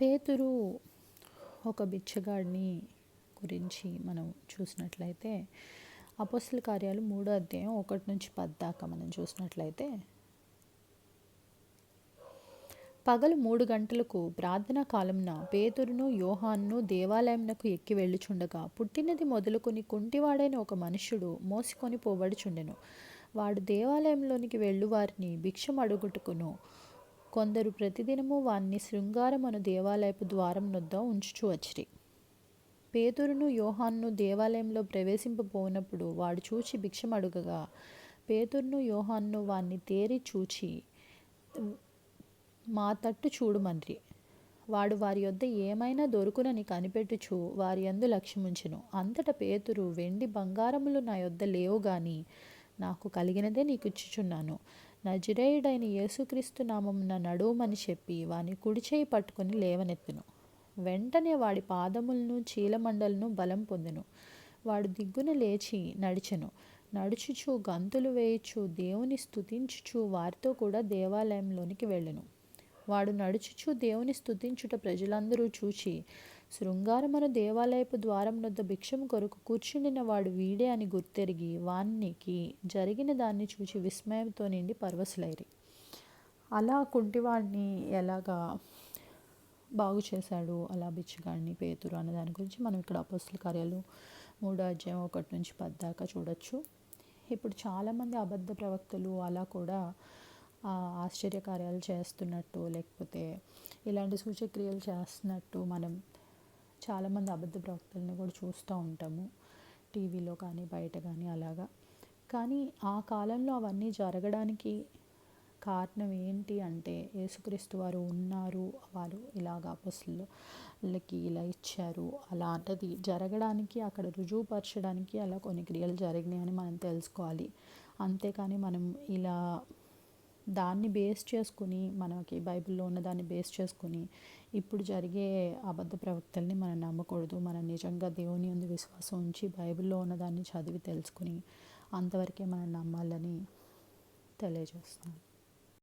పేతురు ఒక బిచ్చగాడిని గురించి మనం చూసినట్లయితే అపోస్తల కార్యాలు 3వ అధ్యాయం 1-10 దాకా మనం చూసినట్లయితే, పగలు 3 గంటలకు ప్రార్థనా కాలమున పేతురును యోహానును దేవాలయమునకు ఎక్కి వెళ్ళుచుండగా, పుట్టినది మొదలుకొని కుంటివాడైన ఒక మనుష్యుడు మోసుకొని పోబడుచుండెను. వాడు దేవాలయంలోనికి వెళ్ళు వారిని భిక్షం అడుగుటకును, కొందరు ప్రతిదినము వానిని శృంగారమను దేవాలయపు ద్వారం నొద్ద ఉంచుచూ వచ్చిరి. పేతురును యోహానును దేవాలయంలో ప్రవేశింపబోనప్పుడు వాడు చూచి భిక్షం అడుగగా, పేతురును యోహానును వానిని తేరి చూచి మా తట్టు చూడుమనిరి. వాడు వారి యొద్ద ఏమైనా దొరుకునని కనిపెట్టుచు వారి యందు లక్ష్యముంచెను. అంతటా పేతురు, వెండి బంగారములు నా యొద్ద లేవు గాని నాకు కలిగినదే నీకు ఇచ్చుచున్నాను. నజరేయుడైన యేసుక్రీస్తు నామమున నడువమని చెప్పి వాని కుడిచేయి పట్టుకొని లేవనెత్తెను. వెంటనే వాడి పాదములను చీలమండలను బలం పొందెను. వాడు దిగ్గున లేచి నడిచెను. నడుచుచు గంతులు వేయుచు దేవుని స్తుతించుచు వారితో కూడా దేవాలయంలోనికి వెళ్ళెను. వాడు నడుచుచు దేవుని స్తుతించుట ప్రజలందరూ చూచి, శృంగారమను దేవాలయపు ద్వారం వద్ద భిక్షము కొరకు కూర్చుండిన వాడు వీడే అని గుర్తెరిగి వానికి జరిగిన దాన్ని చూచి విస్మయంతో నిండి పరవశులైరి. అలా కుంటివాడిని ఎలాగా బాగు చేశాడు, అలా బిచ్చగాడిని పేతురు అనే దాని గురించి మనం ఇక్కడ అపోస్తల కార్యాలు 3వ అధ్యాయం 1-10 దాకా చూడొచ్చు. ఇప్పుడు చాలామంది అబద్ధ ప్రవక్తలు అలా కూడా ఆశ్చర్యకార్యాలు చేస్తున్నట్టు, లేకపోతే ఇలాంటి సూచక్రియలు చేస్తున్నట్టు మనం చాలామంది అబద్ధ ప్రవక్తలని కూడా చూస్తూ ఉంటాము, టీవీలో కానీ బయట కానీ అలాగా. కానీ ఆ కాలంలో అవన్నీ జరగడానికి కారణం ఏంటి అంటే, యేసుక్రీస్తు వారు ఉన్నారు, వారు ఇలాగ అపోస్తలులకి ఇలా ఇచ్చారు, అలాంటిది జరగడానికి అక్కడ రుజువుపరచడానికి అలా కొన్ని క్రియలు జరిగినాయని మనం తెలుసుకోవాలి. అంతేకాని మనం ఇలా దాన్ని బేస్ చేసుకుని, మనకి బైబిల్లో ఉన్న దాన్ని బేస్ చేసుకుని ఇప్పుడు జరిగే అబద్ధ ప్రవక్తల్ని మనం నమ్మకూడదు. మనం నిజంగా దేవుని యందు విశ్వాసం ఉంచి బైబిల్లో ఉన్న దాన్ని చదివి తెలుసుకుని అంతవరకే మనం నమ్మాలని తెలియజేస్తున్నాను.